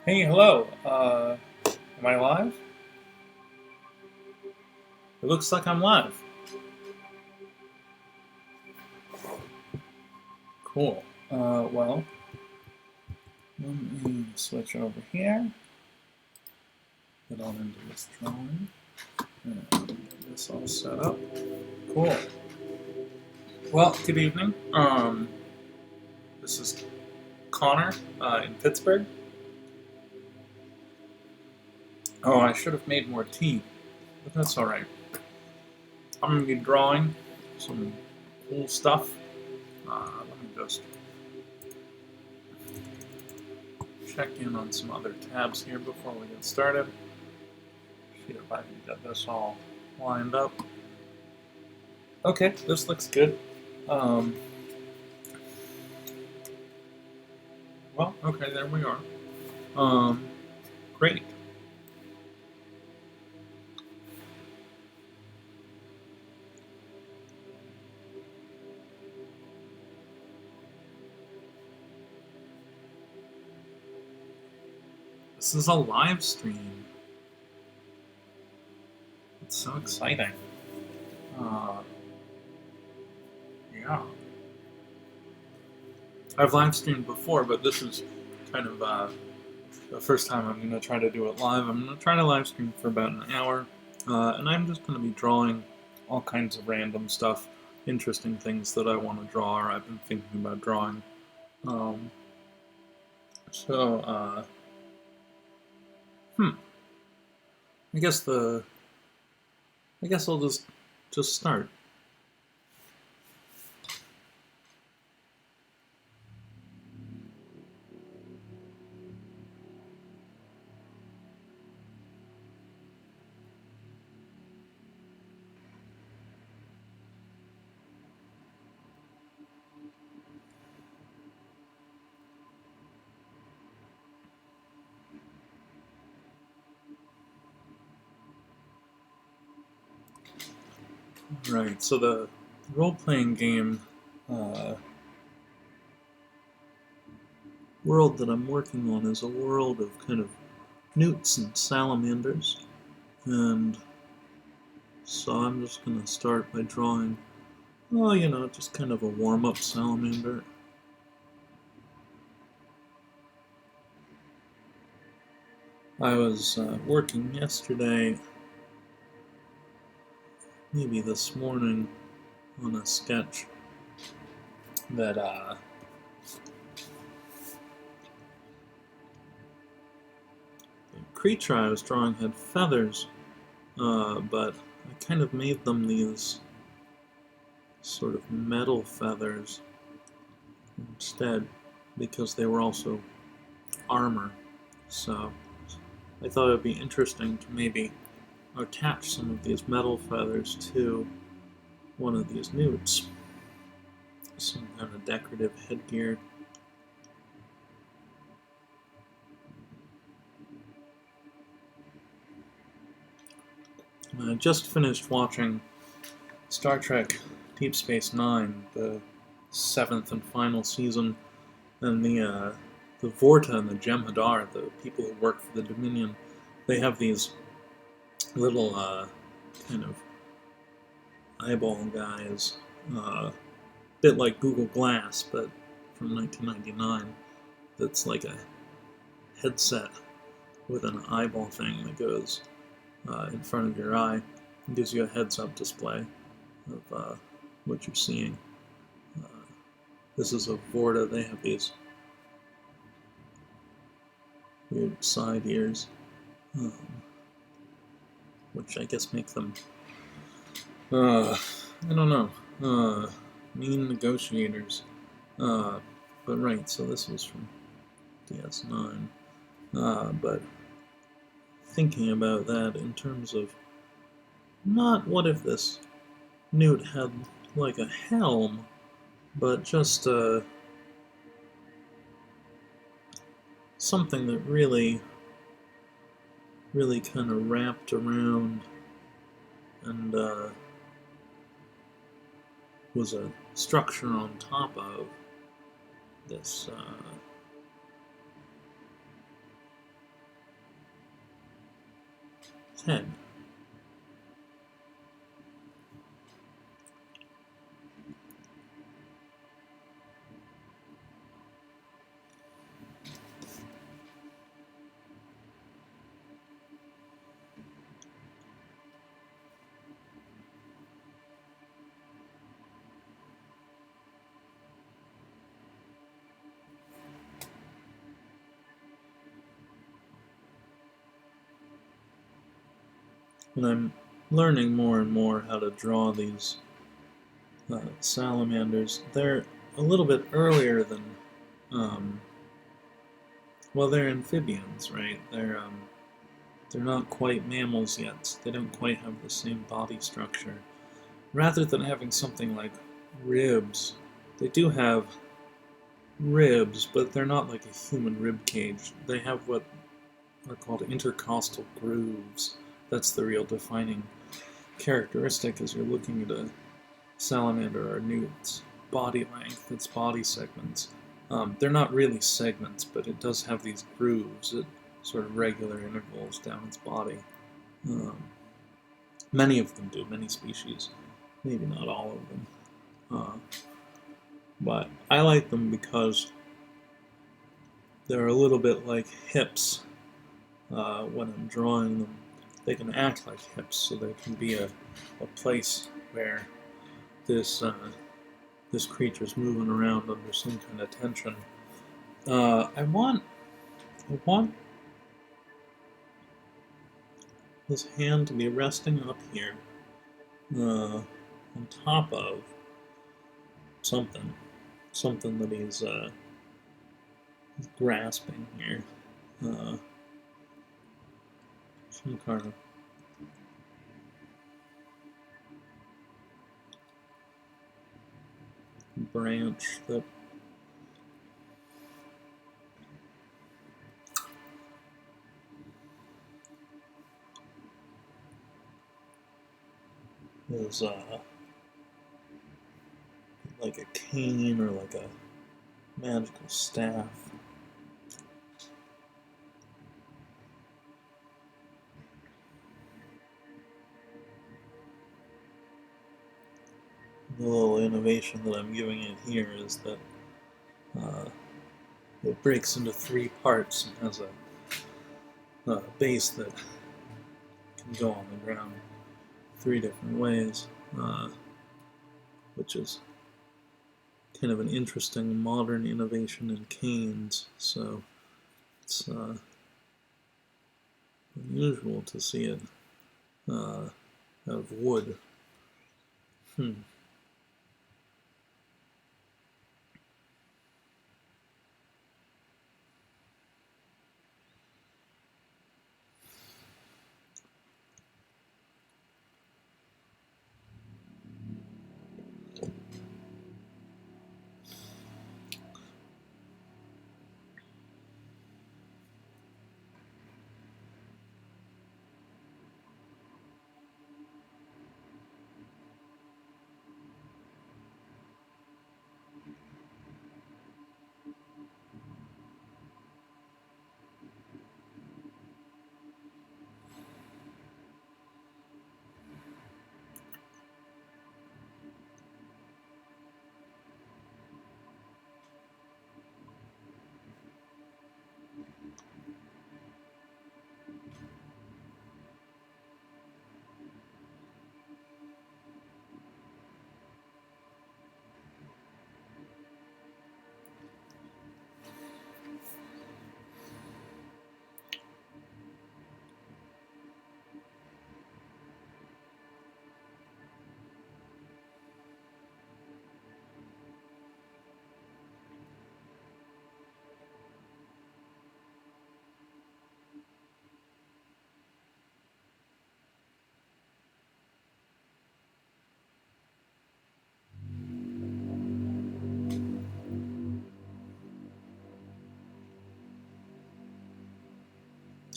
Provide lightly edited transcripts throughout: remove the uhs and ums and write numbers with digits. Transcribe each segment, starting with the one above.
Hey, hello. Am I live? It looks like I'm live. Cool. Well, let me switch over here. Get on into this drawing. And get this all set up. Cool. Well, good evening. This is Connor in Pittsburgh. Oh, I should have made more tea, but that's all right. I'm gonna be drawing some cool stuff. Let me just check in on some other tabs here before we get started. See if I can get this all lined up. Okay, this looks good. Well, okay, there we are. Great. This is a live stream. It's so exciting. Yeah. I've live streamed before, but this is kind of the first time I'm going to try to do it live. I'm going to try to live stream for about an hour, and I'm just going to be drawing all kinds of random stuff, interesting things that I want to draw or I've been thinking about drawing. I guess I'll just start. Right, so the role-playing game world that I'm working on is a world of kind of newts and salamanders, and so I'm just going to start by drawing, just kind of a warm-up salamander. I was working yesterday, maybe this morning, on a sketch that the creature I was drawing had feathers, but I kind of made them these sort of metal feathers instead, because they were also armor. So I thought it would be interesting to maybe attach some of these metal feathers to one of these newts. Some kind of decorative headgear. I just finished watching Star Trek Deep Space Nine, the 7th and final season, and the Vorta and the Jem'Hadar, the people who work for the Dominion, they have these little kind of eyeball guys, bit like Google Glass, but from 1999. That's like a headset with an eyeball thing that goes in front of your eye. It gives you a heads-up display of what you're seeing. This is a Vorta. They have these weird side ears, which I guess make them, I don't know, mean negotiators. But right, so this was from DS9. But thinking about that in terms of not what if this newt had like a helm, but just something that really kind of wrapped around and was a structure on top of this head. And I'm learning more and more how to draw these salamanders. They're a little bit earlier than, well, they're amphibians, right? They're not quite mammals yet. They don't quite have the same body structure. Rather than having something like ribs, they do have ribs, but they're not like a human rib cage. They have what are called intercostal grooves. That's the real defining characteristic as you're looking at a salamander or newt's body length, its body segments. They're not really segments, but it does have these grooves at sort of regular intervals down its body. Many of them do, many species. Maybe not all of them. But I like them because they're a little bit like hips when I'm drawing them. They can act like hips, so there can be a place where this creature's moving around under some kind of tension. I want this hand to be resting up here, on top of something that he's grasping here. Some kind of branch that is like a cane or like a magical staff. The little innovation that I'm giving it here is that it breaks into 3 parts and has a base that can go on the ground 3 different ways, which is kind of an interesting modern innovation in canes. So it's unusual to see it out of wood.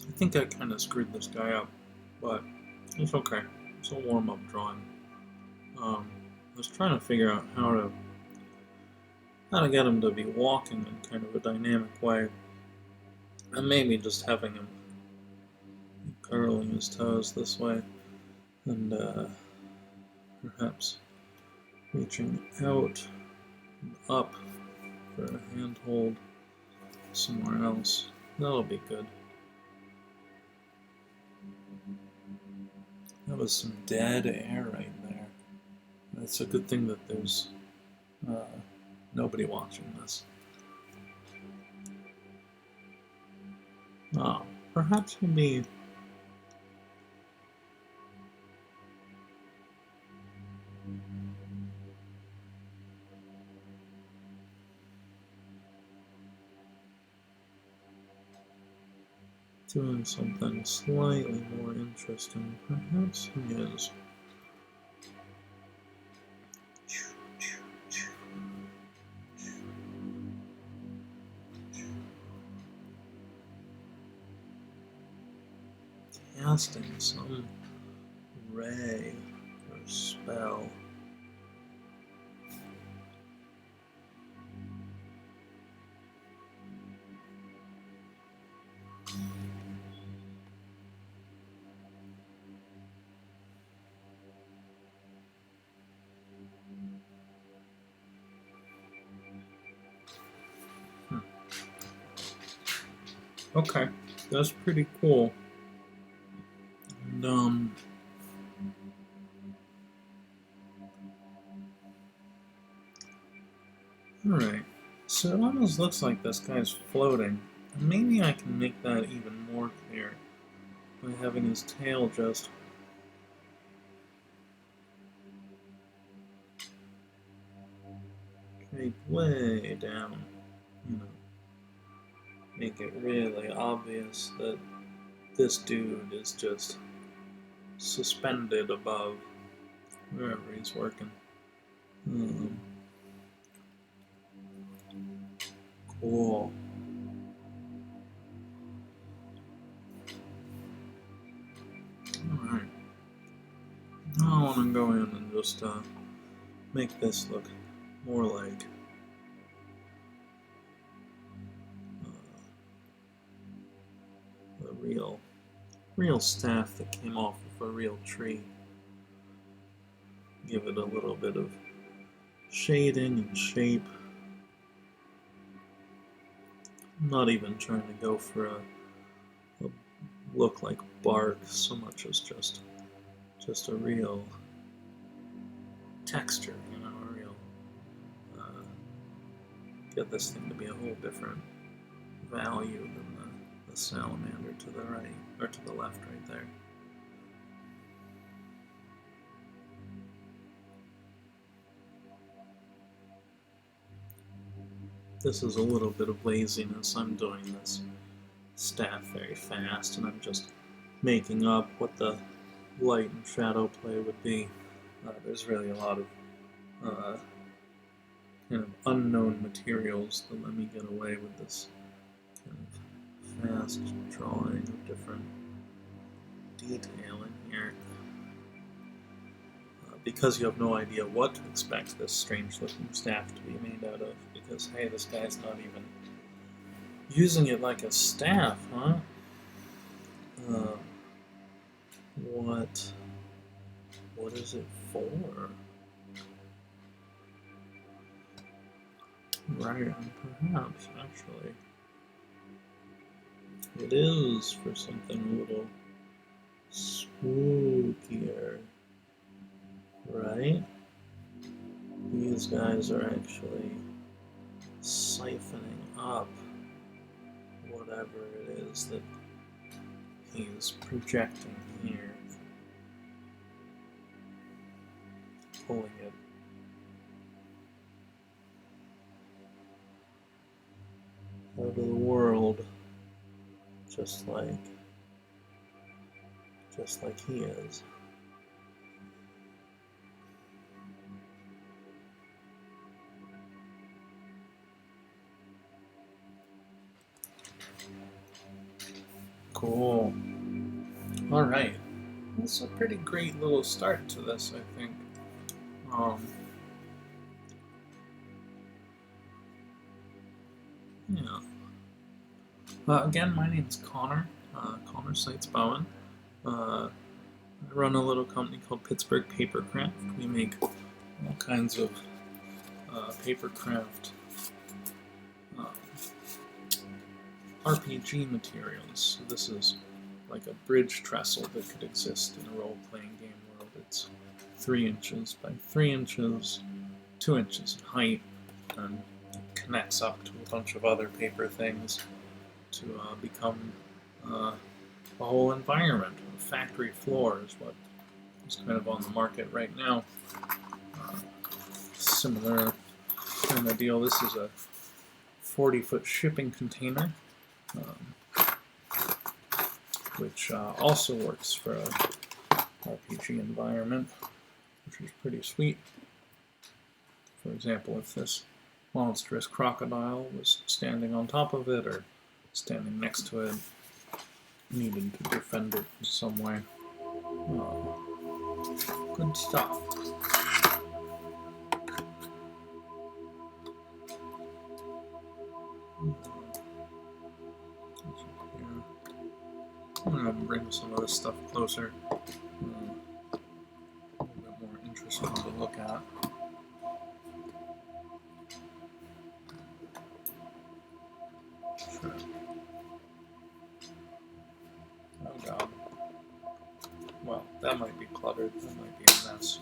I think I kind of screwed this guy up, but it's okay. It's a warm-up drawing. I was trying to figure out how to get him to be walking in kind of a dynamic way, and maybe just having him curling his toes this way, and perhaps reaching out and up for a handhold somewhere else. That'll be good. That was some dead air right there. It's a good thing that there's nobody watching this. Oh, perhaps he'll be... doing something slightly more interesting. Perhaps he is. Casting some ray or spell. Okay, that's pretty cool. And, alright, so it almost looks like this guy's floating. Maybe I can make that even more clear by having his tail just... drape way down, you know. Make it really obvious that this dude is just suspended above wherever he's working. Cool. Alright. Now I want to go in and just make this look more like a real staff that came off of a real tree. Give it a little bit of shading and shape. I'm not even trying to go for a look like bark so much as just a real texture, you know, a real get this thing to be a whole different value than the salamander to the right, or to the left right there. This is a little bit of laziness. I'm doing this staff very fast, and I'm just making up what the light and shadow play would be. There's really a lot of kind of unknown materials that let me get away with this kind of fast drawing of different detail in here. Because you have no idea what to expect this strange-looking staff to be made out of. Because, hey, this guy's not even using it like a staff, huh? What is it for? Right, perhaps, actually. It is for something a little spookier. Right? These guys are actually siphoning up whatever it is that he's projecting here. Pulling it out of the world, just like he is. Cool. Alright. That's a pretty great little start to this, I think. Yeah. Again, my name's Connor, Connor Sites-Bowen, I run a little company called Pittsburgh Papercraft. We make all kinds of Papercraft uh, RPG materials. So this is like a bridge trestle that could exist in a role-playing game world. It's 3 inches by 3 inches, 2 inches in height, and it connects up to a bunch of other paper things to become a whole environment. A factory floor is what is kind of on the market right now. Similar kind of deal. This is a 40-foot shipping container, which also works for a RPG environment, which is pretty sweet. For example, if this monstrous crocodile was standing on top of it or standing next to it, needed to defend it in some way. Good stuff. I'm going to bring some of this stuff closer. A little bit more interesting to look at. Sure. Oh god. Well, that might be cluttered. That might be a mess.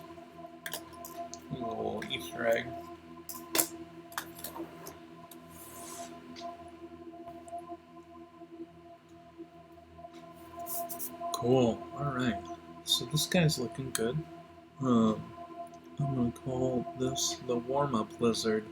A little Easter egg. Cool. Alright. So this guy's looking good. I'm going to call this the warm-up lizard.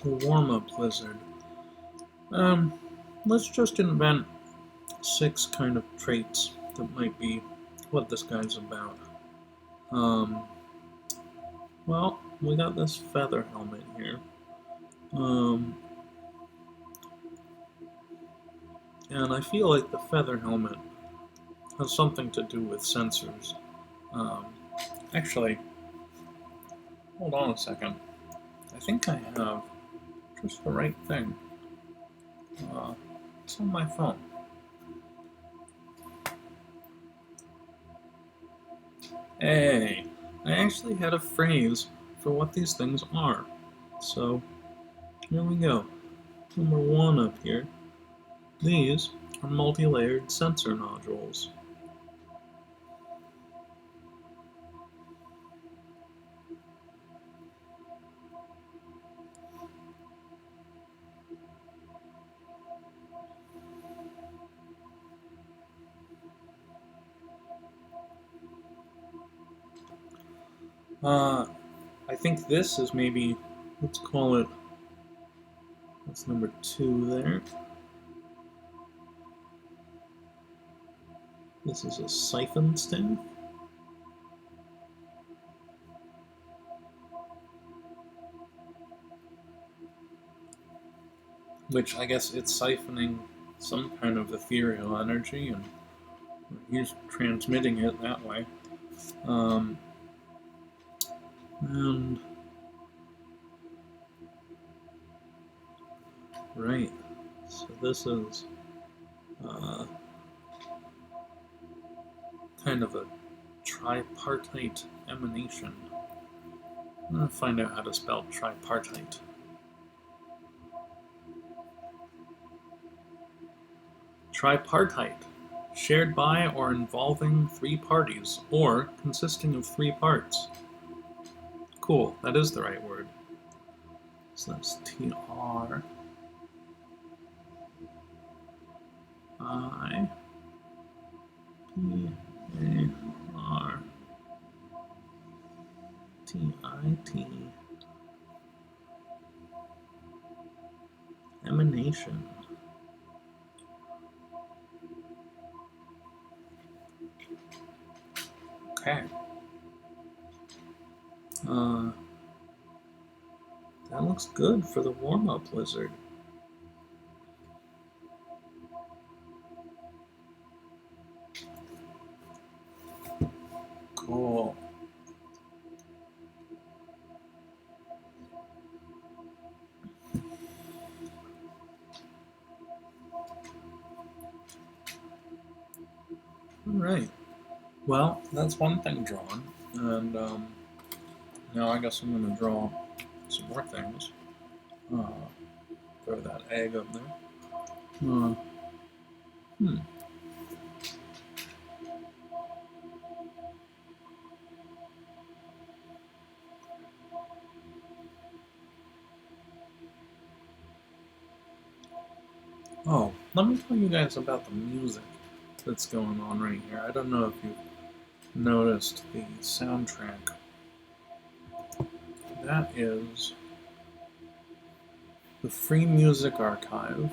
The warm-up lizard. Let's just invent 6 kind of traits that might be what this guy's about. Well, we got this feather helmet here. And I feel like the feather helmet has something to do with sensors. Actually, hold on a second. I think I have just the right thing. It's on my phone. Hey, I actually had a phrase for what these things are. So, here we go. Number 1 up here. These are multi-layered sensor nodules. I think this is maybe, let's call it, that's number 2 there. This is a siphon staff. Which I guess it's siphoning some kind of ethereal energy and he's transmitting it that way. And right, so this is kind of a tripartite emanation. I'm going to find out how to spell tripartite. Tripartite, shared by or involving 3 parties, or consisting of 3 parts. Cool, that is the right word. So that's T-R-I-P-A-R-T-I-T-E. Emanation. Okay. That looks good for the warm-up lizard. Cool. Alright. Well, that's one thing drawn. And now I guess I'm going to draw some more things. Throw that egg up there. Oh, let me tell you guys about the music that's going on right here. I don't know if you've noticed the soundtrack. That is the Free Music Archive.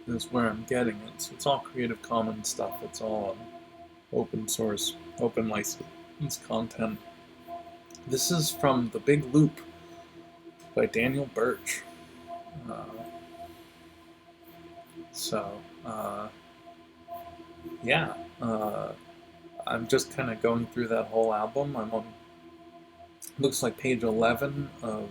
Is where I'm getting it. So it's all Creative Commons stuff. It's all open source, open license content. This is from The Big Loop by Daniel Birch. Yeah. I'm just kind of going through that whole album. I'm on, looks like page 11 of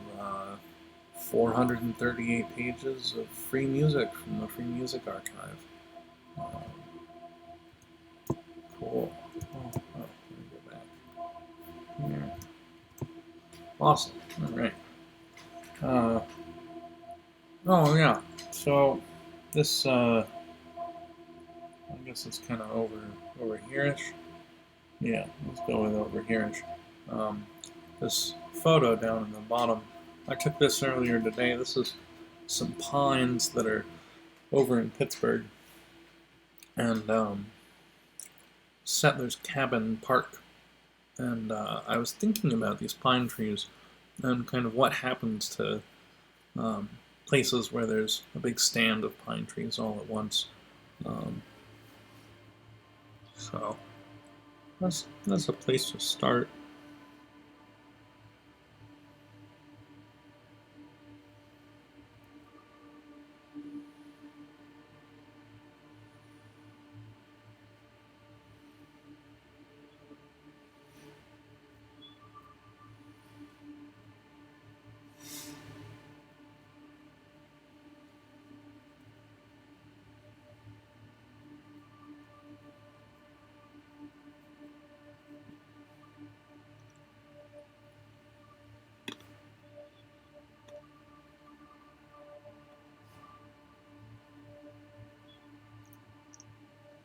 438 pages of free music from the Free Music Archive. Cool. Let me go back here. Awesome. All right. Oh yeah. So this, I guess it's kind of over here-ish. Yeah, let's go with over here-ish. This photo down in the bottom, I took this earlier today. This is some pines that are over in Pittsburgh, and Settler's Cabin Park. And I was thinking about these pine trees and kind of what happens to places where there's a big stand of pine trees all at once. So that's a place to start.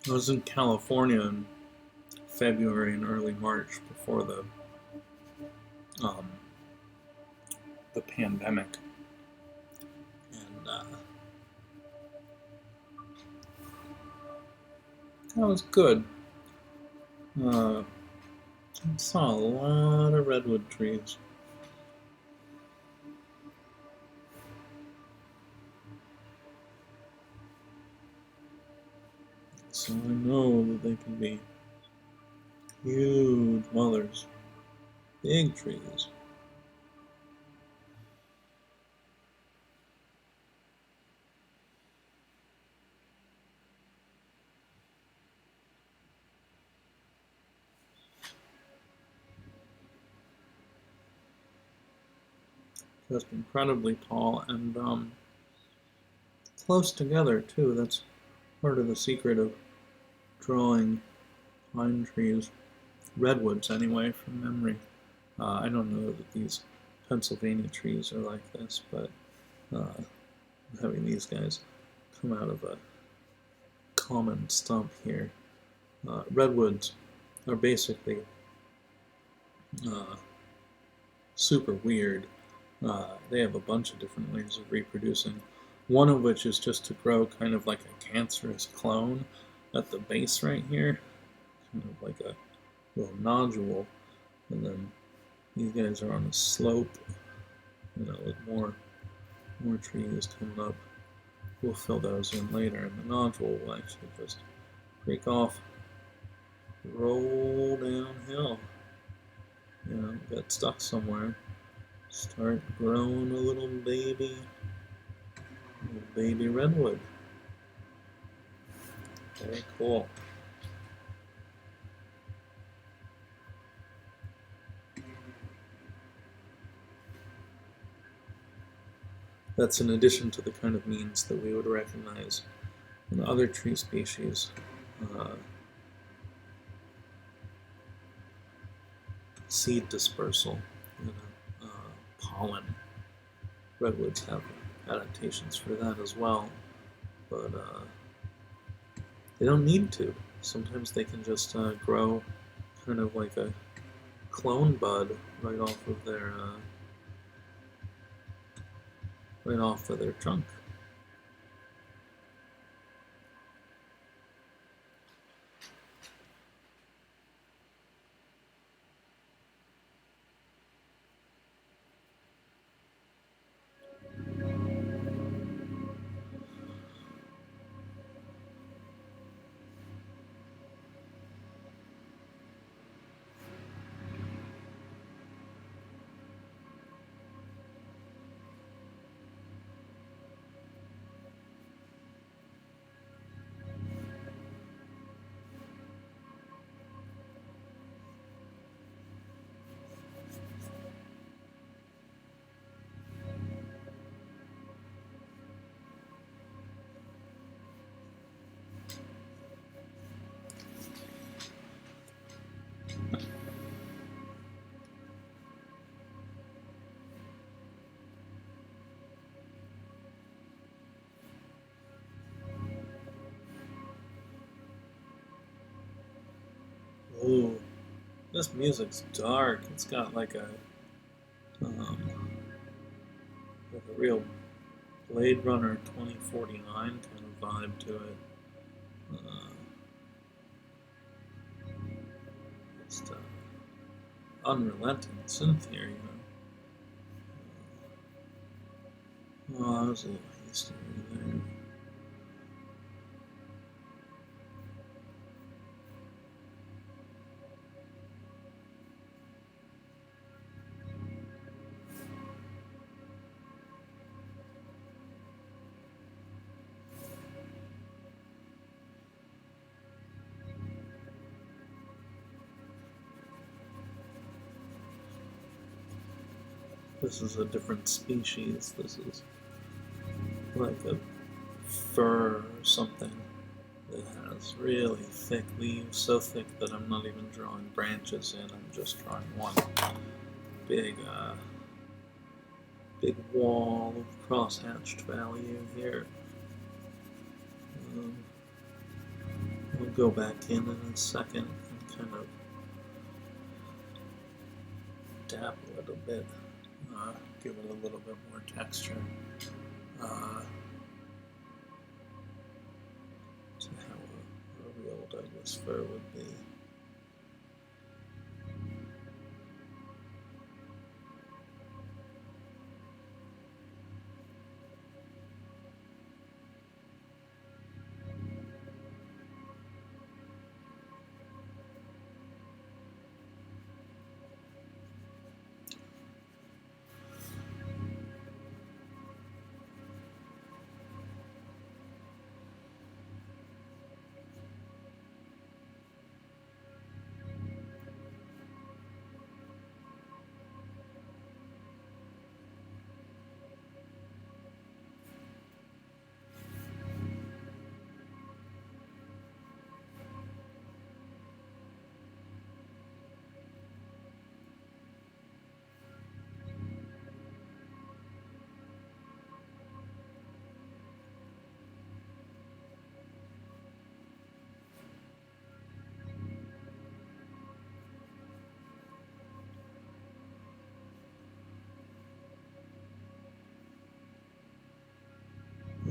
I was in California in February and early March before the pandemic, and that was good. I saw a lot of redwood trees. So I know that they can be huge mothers, big trees. Just incredibly tall and close together too. That's part of the secret of drawing pine trees, redwoods anyway, from memory. I don't know that these Pennsylvania trees are like this, but having these guys come out of a common stump here. Redwoods are basically super weird. They have a bunch of different ways of reproducing, one of which is just to grow kind of like a cancerous clone at the base right here, kind of like a little nodule, and then these guys are on a slope, with more trees coming up. We'll fill those in later, and the nodule will actually just break off, roll downhill, get stuck somewhere, start growing a little baby redwood. Very cool. That's in addition to the kind of means that we would recognize in other tree species. Seed dispersal, pollen. Redwoods have adaptations for that as well, but they don't need to. Sometimes they can just grow kind of like a clone bud right off of their trunk. Ooh, this music's dark. It's got like a real Blade Runner 2049 kind of vibe to it. Just unrelenting synth here, you know. Oh, I was a little hasty there. This is a different species. This is like a fir or something that has really thick leaves, so thick that I'm not even drawing branches in, I'm just drawing one big wall of cross-hatched value here. We'll go back in a second and kind of dab a little bit. Give it a little bit more texture to how a real Douglas fir would be.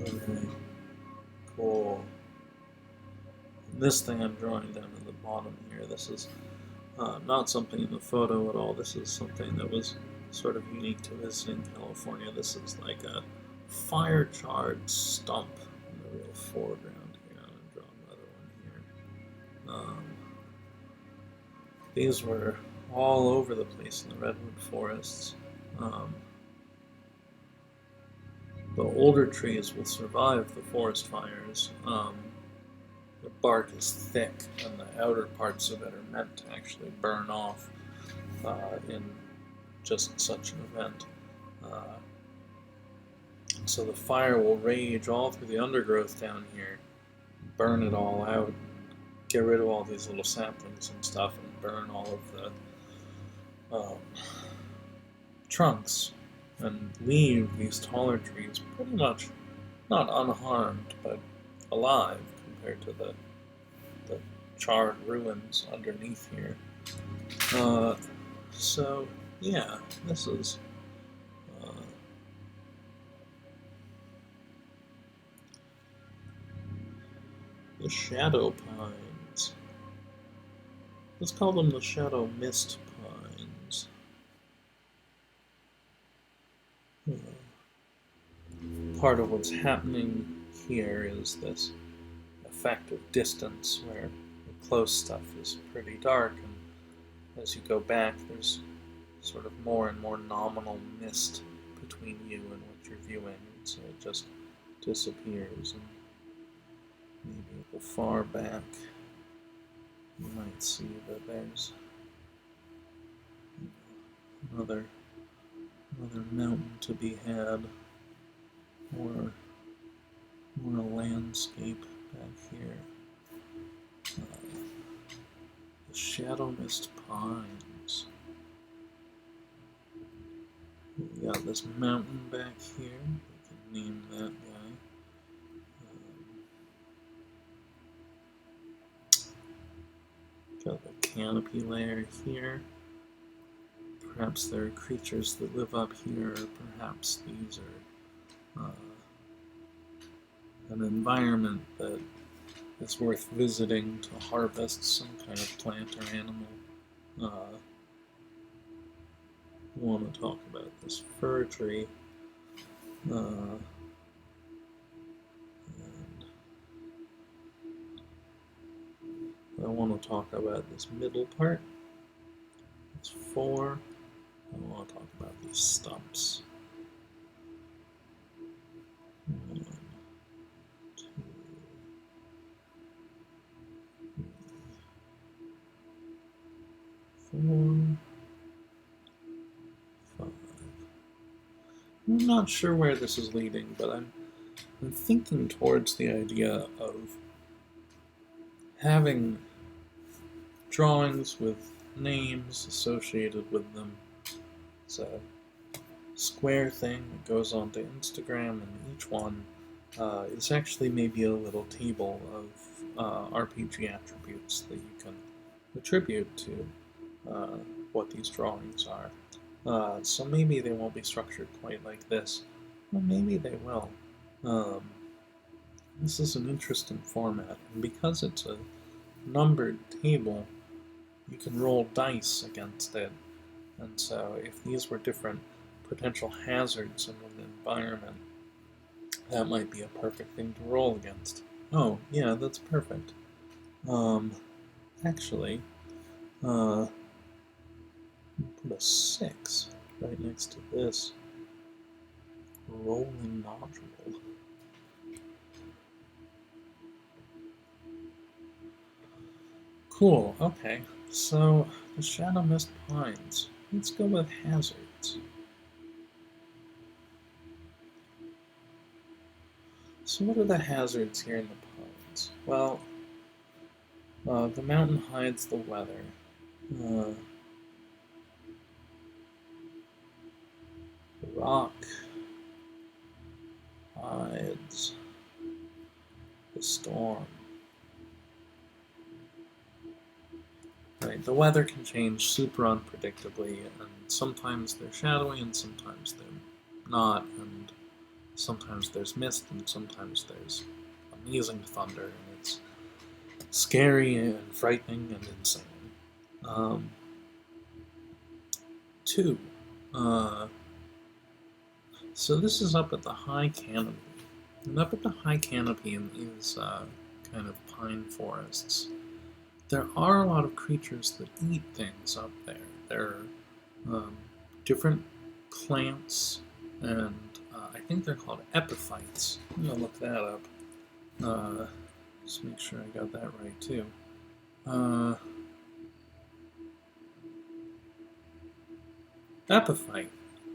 Okay, cool. This thing I'm drawing down at the bottom here, this is not something in the photo at all. This is something that was sort of unique to visiting California. This is like a fire-charred stump in the real foreground here. I'm going to draw another one here. These were all over the place in the redwood forests. The older trees will survive the forest fires. The bark is thick, and the outer parts of it are meant to actually burn off in just such an event. So the fire will rage all through the undergrowth down here, burn it all out, get rid of all these little saplings and stuff, and burn all of the trunks, and leave these taller trees pretty much not unharmed, but alive compared to the charred ruins underneath here. So, yeah, this is the Shadow Pines. Let's call them the Shadow Mist Pines. Part of what's happening here is this effect of distance where the close stuff is pretty dark, and as you go back, there's sort of more and more nominal mist between you and what you're viewing, and so it just disappears. And maybe at the far back, you might see that there's another mountain to be had, or a landscape back here. The Shadow Mist Pines. We got this mountain back here. We can name that guy. Got the canopy layer here. Perhaps there are creatures that live up here, or perhaps these are an environment that is worth visiting to harvest some kind of plant or animal. I want to talk about this fir tree. And I want to talk about this middle part. It's 4. I want to talk about these stumps. 1, 2, 3, 4, 5. I'm not sure where this is leading, but I'm thinking towards the idea of having drawings with names associated with them. It's a square thing that goes onto Instagram, and each one is actually maybe a little table of RPG attributes that you can attribute to what these drawings are. So maybe they won't be structured quite like this, or maybe they will. This is an interesting format, and because it's a numbered table, you can roll dice against it. And so if these were different potential hazards in an environment, that might be a perfect thing to roll against. Oh, yeah, that's perfect. Actually, put a 6 right next to this rolling nodule. Cool, okay. So, the Shadow Mist Pines. Let's go with hazards. So what are the hazards here in the pines? Well, the mountain hides the weather. The rock hides the storm. Right, the weather can change super unpredictably, and sometimes they're shadowy and sometimes they're not, and sometimes there's mist and sometimes there's amazing thunder, and it's scary and frightening and insane. 2. So this is up at the high canopy. And up at the high canopy in these kind of pine forests, there are a lot of creatures that eat things up there. There are different plants, and I think they're called epiphytes. I'm going to look that up. Just make sure I got that right, too. Epiphyte.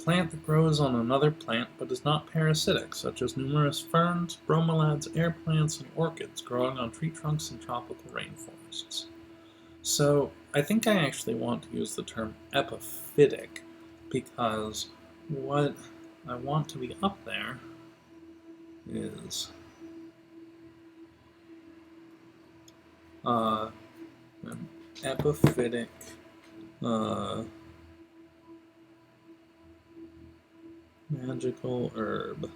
plant that grows on another plant but is not parasitic, such as numerous ferns, bromeliads, air plants, and orchids growing on tree trunks in tropical rainforests. So I think I actually want to use the term epiphytic because what I want to be up there is an epiphytic magical herb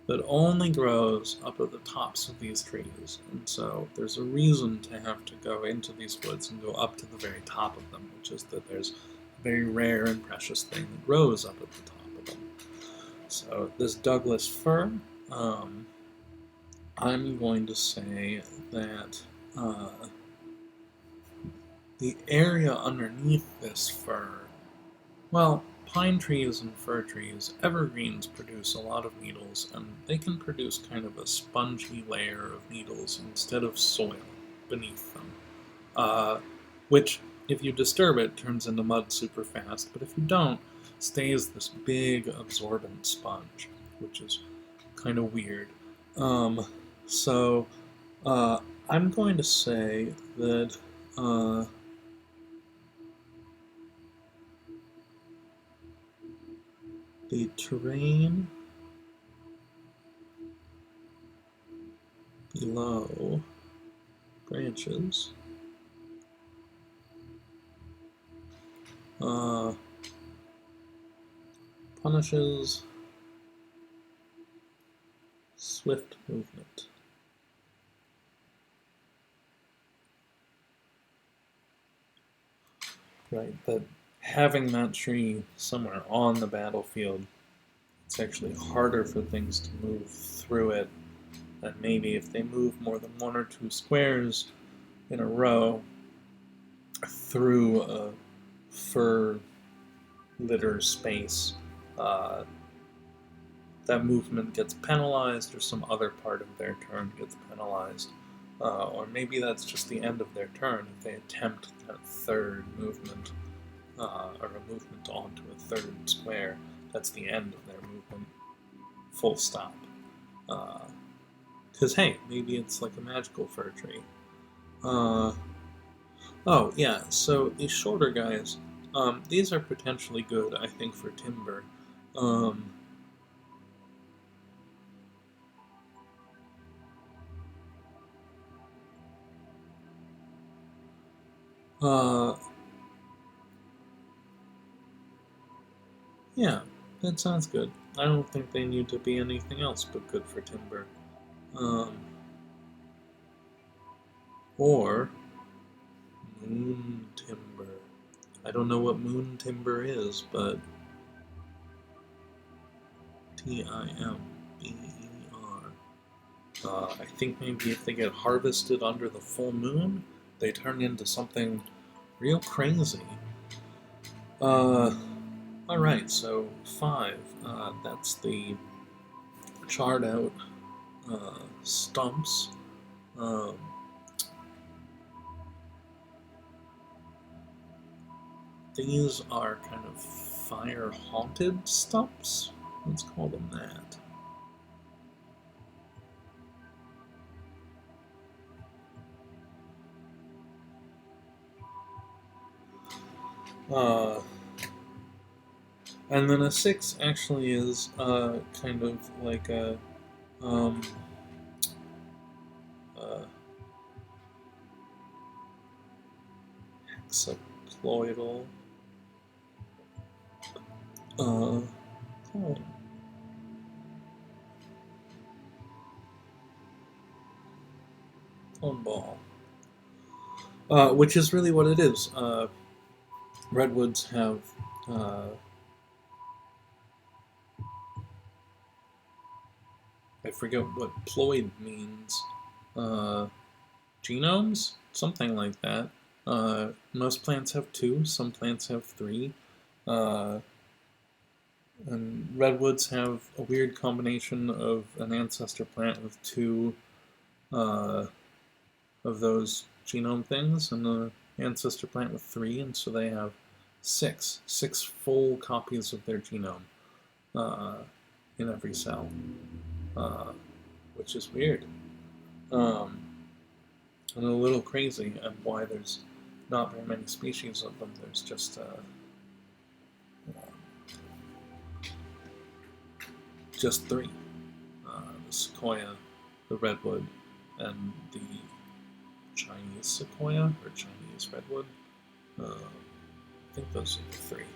that only grows up at the tops of these trees. And so there's a reason to have to go into these woods and go up to the very top of them, which is that there's a very rare and precious thing that grows up at the top of them. So this Douglas fir, I'm going to say that the area underneath this fir, well, pine trees and fir trees, evergreens produce a lot of needles, and they can produce kind of a spongy layer of needles instead of soil beneath them, which, if you disturb it, turns into mud super fast, but if you don't, stays this big absorbent sponge, which is kind of weird. So I'm going to say that the terrain below branches punishes swift movement. Right, that having that tree somewhere on the battlefield, it's actually harder for things to move through it. And maybe if they move more than 1 or 2 squares in a row through a fir litter space, that movement gets penalized, or some other part of their turn gets penalized. Or maybe that's just the end of their turn if they attempt that third movement, or a movement onto a third square. That's the end of their movement. Full stop. Because, hey, maybe it's like a magical fir tree. Oh, yeah, so these shorter guys, these are potentially good, I think, for timber. Yeah, that sounds good. I don't think they need to be anything else but good for timber. Or moon timber. I don't know what moon timber is, but Timber. I think maybe if they get harvested under the full moon, they turn into something real crazy. Alright, so 5. That's the charred out stumps. These are kind of fire-haunted stumps. Let's call them that. And then a 6 actually is kind of like a hexaploidal cone ball, which is really what it is. Redwoods have I forget what ploid means. Genomes? Something like that. Most plants have 2, some plants have 3. And redwoods have a weird combination of an ancestor plant with 2 of those genome things, and an ancestor plant with 3, and so they have six full copies of their genome uh, in every cell, uh, which is weird. Um, and a little crazy, and why there's not very many species of them. There's just three: the sequoia, the redwood, and the Chinese sequoia or Chinese redwood. I think those are the three.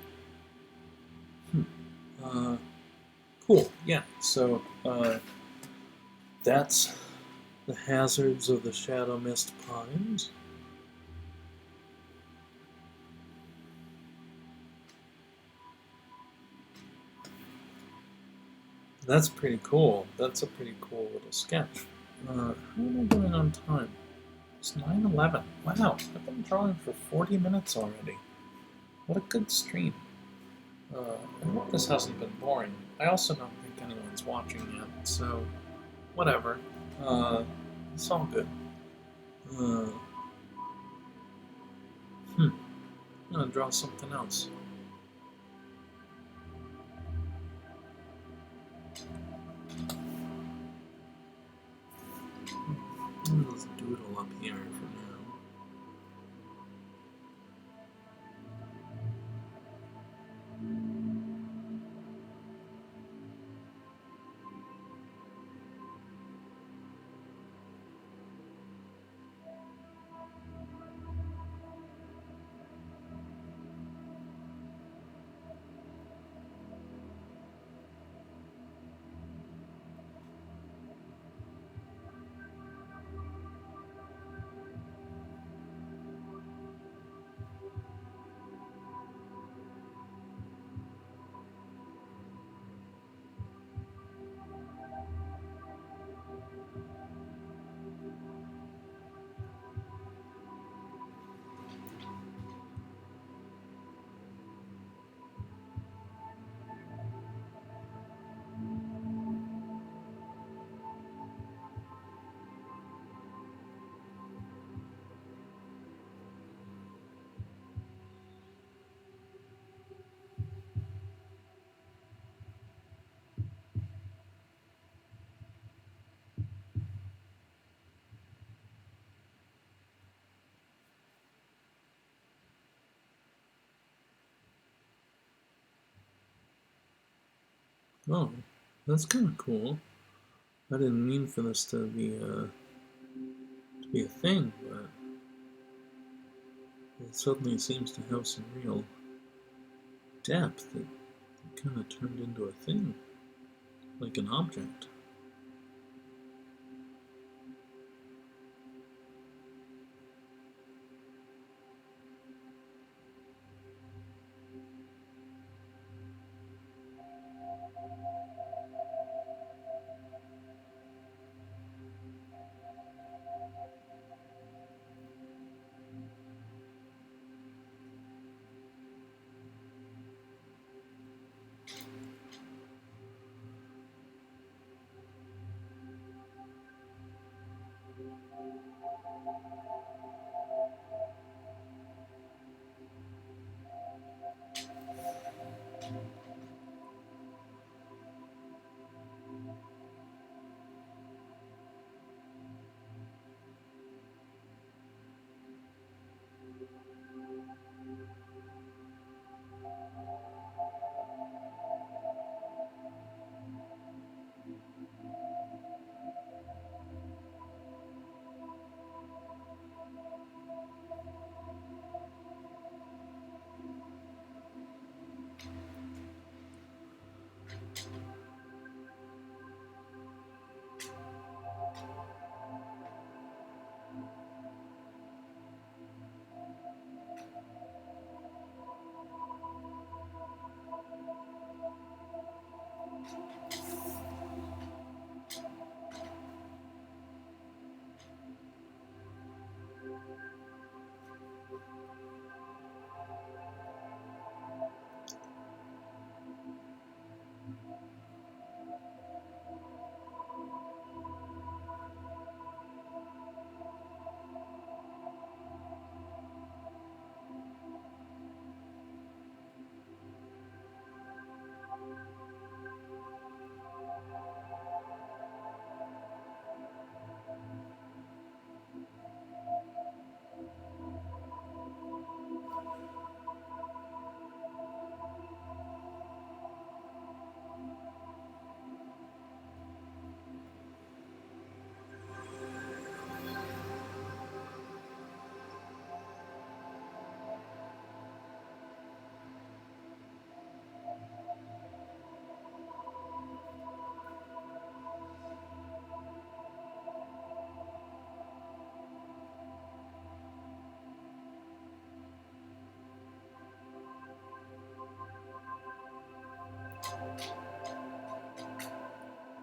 Cool. Yeah. So that's the hazards of the shadow mist pines. That's pretty cool. That's a pretty cool little sketch. How am I doing on time? It's 9:11. Wow, I've been drawing for 40 minutes already. What a good stream. I hope this hasn't been boring. I also don't think anyone's watching yet, so whatever. It's all good. I'm gonna draw something else. Let's doodle up here for now. Oh, that's kind of cool. I didn't mean for this to be a thing, but it suddenly seems to have some real depth. It kind of turned into a thing, like an object.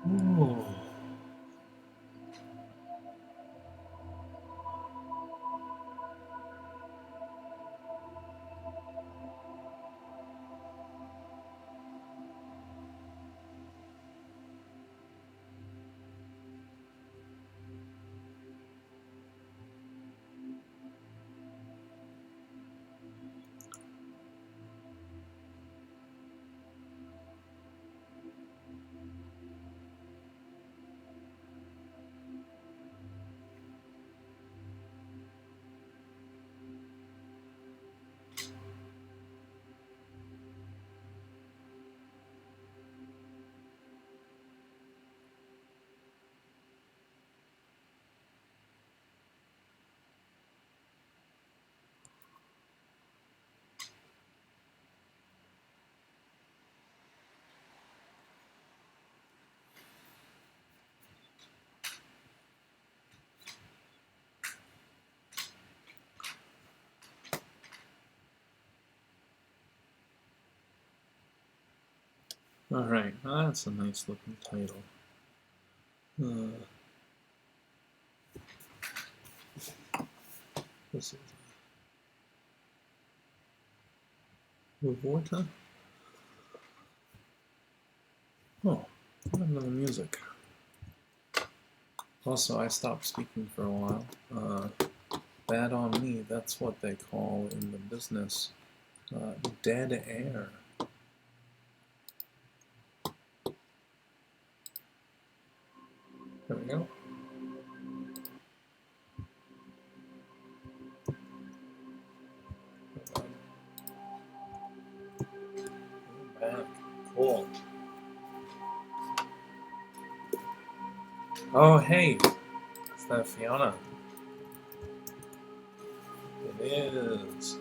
Ooh. Alright, well, that's a nice looking title. This is Vorta? Oh, I have no music. Also, I stopped speaking for a while. Bad on me, that's what they call in the business dead air. There we go. Back. Cool. Oh, hey! Is that Fiona? It is.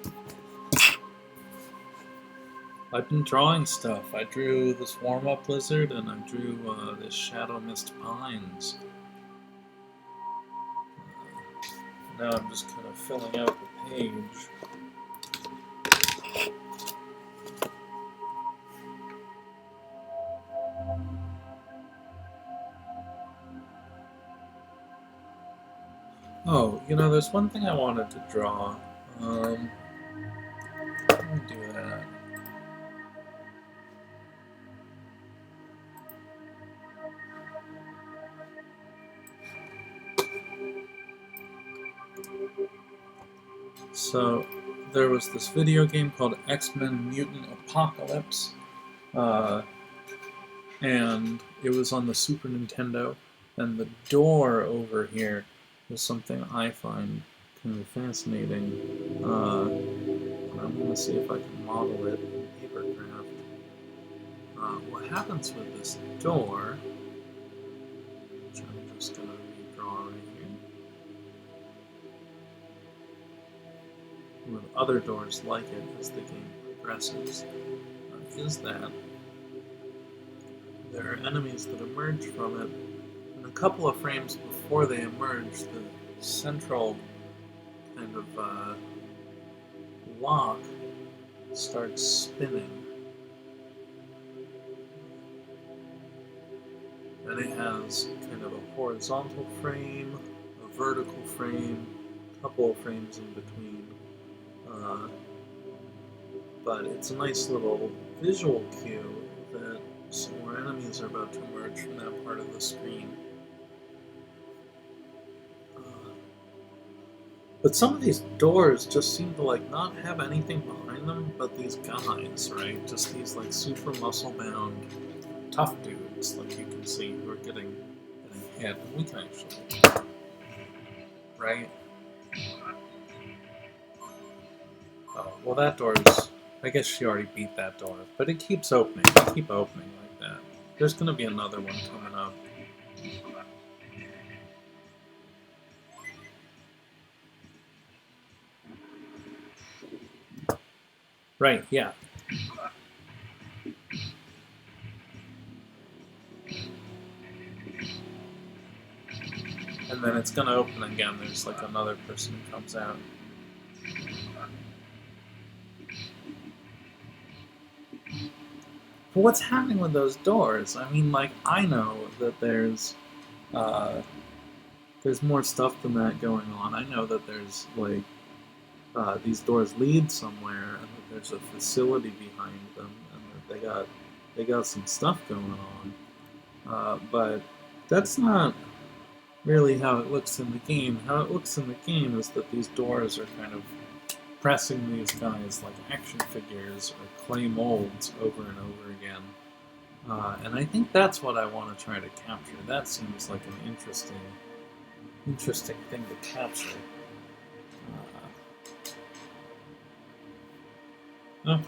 I've been drawing stuff. I drew this warm-up lizard, and I drew this Shadow Mist Pines. Now I'm just kind of filling out the page. Oh, you know, there's one thing I wanted to draw. Let me do that. So, there was this video game called X-Men Mutant Apocalypse, and it was on the Super Nintendo, and the door over here is something I find kind of fascinating. I'm going to see if I can model it in Papercraft. What happens with this door, which I'm just going to redraw right here, with other doors like it as the game progresses, is that there are enemies that emerge from it, and a couple of frames before they emerge, the central kind of lock starts spinning. And it has kind of a horizontal frame, a vertical frame, a couple of frames in between. But it's a nice little visual cue that some more enemies are about to emerge from that part of the screen. But some of these doors just seem to like not have anything behind them but these guys, right? Just these like super muscle-bound tough dudes, like you can see, who are getting hit. And we can actually, right? Oh, well that door's, I guess she already beat that door, but it keeps opening. They keep opening like that. There's gonna be another one coming up. Right, yeah. And then it's gonna open again. There's like another person who comes out. But what's happening with those doors? I mean, like, I know that there's more stuff than that going on. I know that there's, like, these doors lead somewhere, and that there's a facility behind them, and that they got some stuff going on. But that's not really how it looks in the game. How it looks in the game is that these doors are kind of pressing these guys like action figures or clay molds over and over again. And I think that's what I want to try to capture. That seems like an interesting thing to capture. Okay.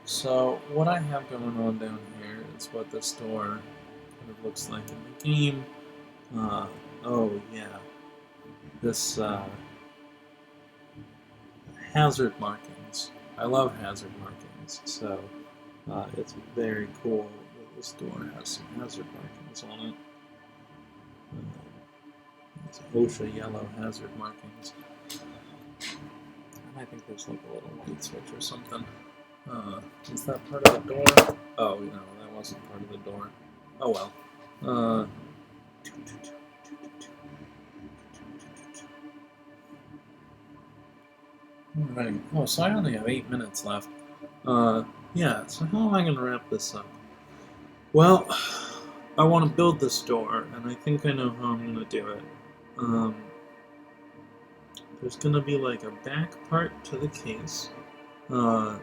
So what I have going on down here is what this door kind of looks like in the game. Oh yeah, this hazard markings. I love hazard markings, so it's very cool that this door has some hazard markings on it. It's OSHA yellow hazard markings. And I think there's like a little light switch or something. Is that part of the door? Oh, no, that wasn't part of the door. Oh well. Alright. Oh, so I only have 8 minutes left. Yeah, so how am I going to wrap this up? Well, I want to build this door, and I think I know how I'm going to do it. There's going to be like a back part to the case. The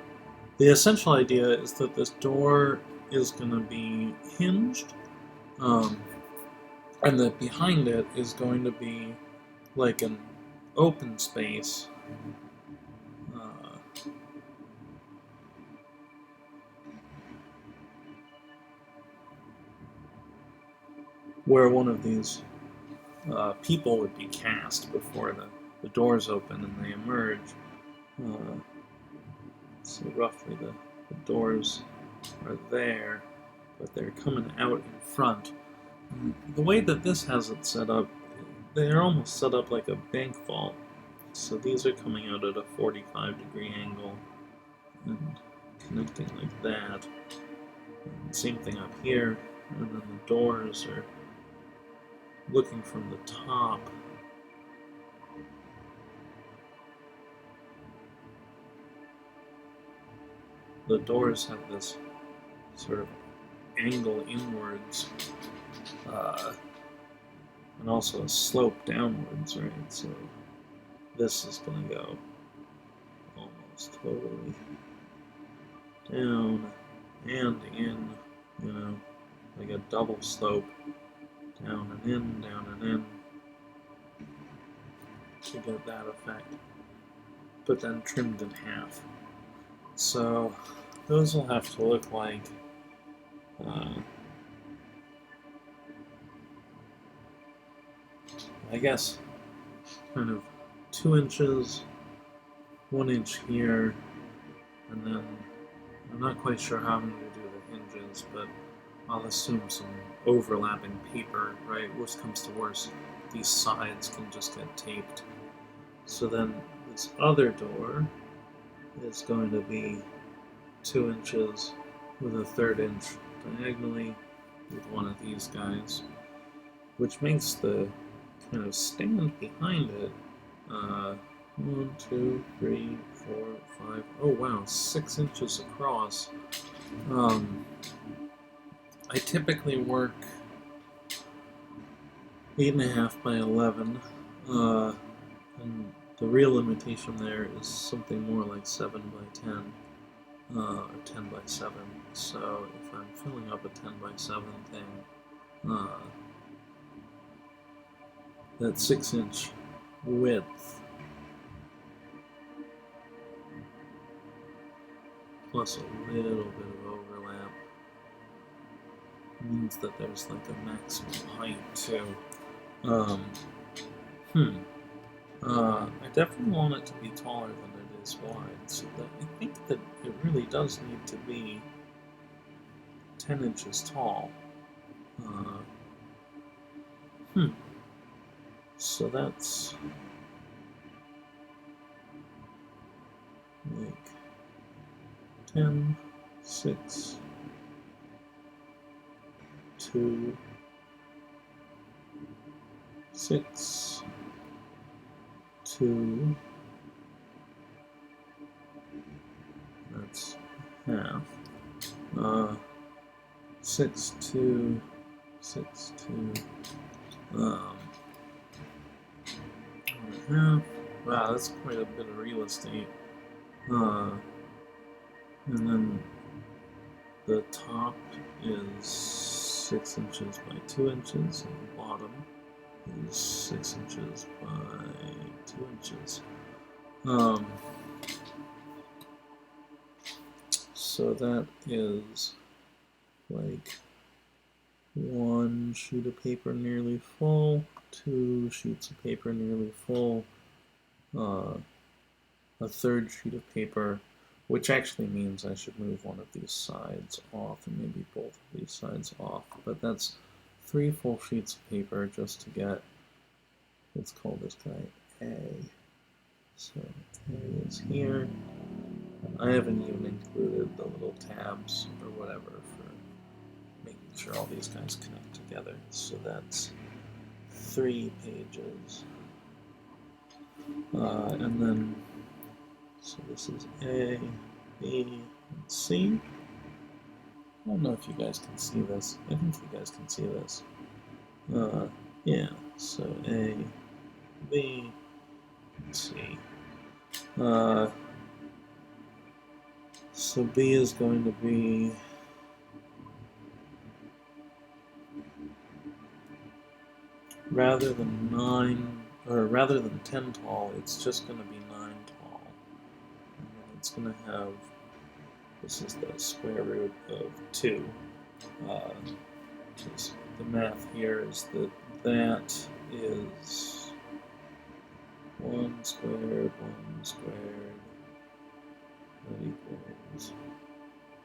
essential idea is that this door is going to be hinged, and that behind it is going to be like an open space. Where one of these people would be cast before the doors open and they emerge. So roughly the doors are there, but they're coming out in front. And the way that this has it set up, they're almost set up like a bank vault. So these are coming out at a 45-degree angle and connecting like that. And same thing up here, and then the doors are looking from the top. The doors have this sort of angle inwards, and also a slope downwards, right? So this is going to go almost totally down and in, you know, like a double slope, down and in, to get that effect, but then trimmed in half. So those will have to look like I guess kind of 2 inches, 1 inch here, and then I'm not quite sure how I'm going to do the hinges, but I'll assume some overlapping paper, right? Worst comes to worst, these sides can just get taped. So then this other door is going to be 2 inches with a 1/3 inch diagonally with one of these guys, which makes the kind of stand behind it 1, 2, 3, 4, 5. Oh wow, 6 inches across. I typically work 8.5 by 11, and the real limitation there is something more like 7 by 10, or 10 by 7. So if I'm filling up a 10 by 7 thing, that 6-inch width plus a little bit of overlap means that there's like a maximum height too. I definitely want it to be taller than it is wide, so that I think that it really does need to be 10 inches tall. So that's like 10, 6, 2, 6, 2, that's half, 6, 2, 6, 2, half. Wow, that's quite a bit of real estate. And then the top is 6 inches by 2 inches, and the bottom is 6 inches by 2 inches. So that is like 1 sheet of paper nearly full, 2 sheets of paper nearly full, a third sheet of paper, which actually means I should move one of these sides off and maybe both of these sides off, but that's 3 full sheets of paper just to get, let's call this guy A. So A is here. I haven't even included the little tabs or whatever for making sure all these guys connect together. So that's 3 pages. And then, so this is A, B, and C. I don't know if you guys can see this. I think you guys can see this. Yeah, so A, B, and C. So B is going to be rather than 10 tall, it's just going to be 9 tall. And then it's going to have, this is the square root of 2. Because the math here is that is 1 squared, 1 squared, that equals,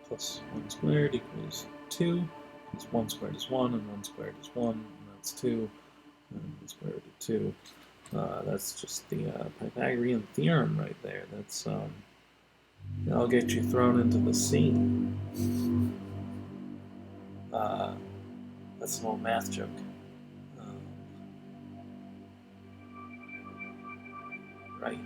plus 1 squared equals 2, because 1 squared is 1, and 1 squared is 1, and that's 2, and 1 squared is 2. That's just the Pythagorean theorem right there. That's, that'll get you thrown into the sea. That's an old math joke. Right.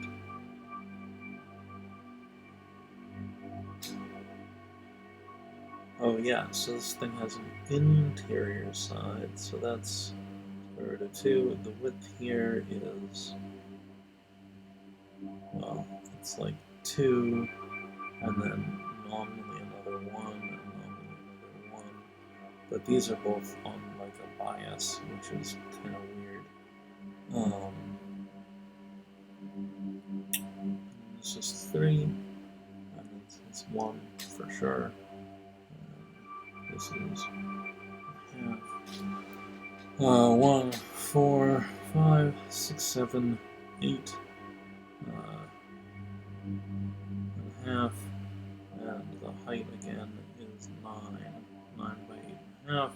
Oh yeah, so this thing has an interior side, so that's square root of 2. The width here is, well, it's like 2, and then nominally another 1, and nominally another 1. But these are both on like a bias, which is kind of weird. This is 3, and it's 1 for sure. This is half. 1, 4, 5, 6, 7, 8, and half, and the height again is 9 by 8.5.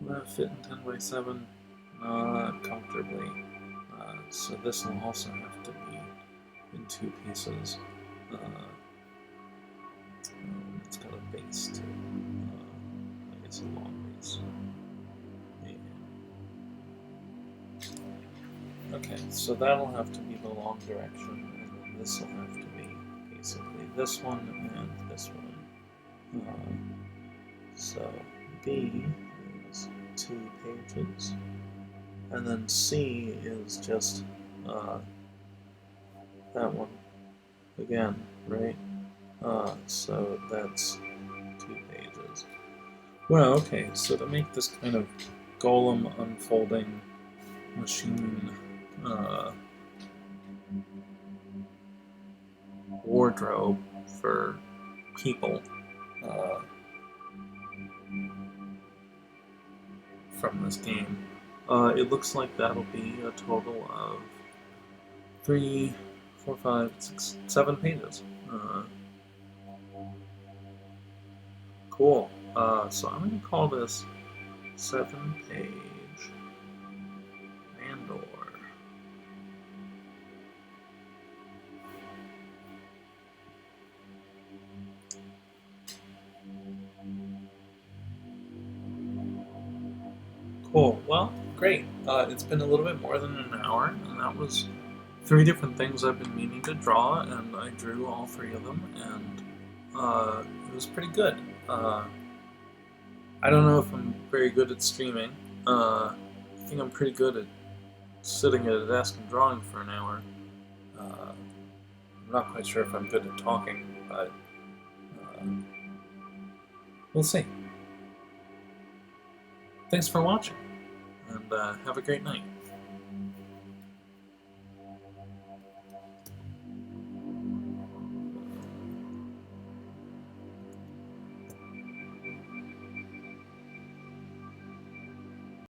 Will that fit in 10 by 7? Not comfortably. So this will also have to be in 2 pieces. It's got a base too. I guess a long base. Yeah. Okay, so that'll have to be the long direction, and then this will have to be basically this one and this one. So B is 2 pages, and then C is just that one again, right? So that's 2 pages. Well, okay, so to make this kind of golem unfolding machine wardrobe for people from this game, it looks like that'll be a total of 3, 4, 5, 6, 7 pages. Cool. So I'm going to call this 7-page Mandor. Cool. Well, great. It's been a little bit more than an hour, and that was 3 different things I've been meaning to draw, and I drew all 3 of them, and it was pretty good. I don't know if I'm very good at streaming. I think I'm pretty good at sitting at a desk and drawing for an hour. I'm not quite sure if I'm good at talking, but we'll see. Thanks for watching, and have a great night.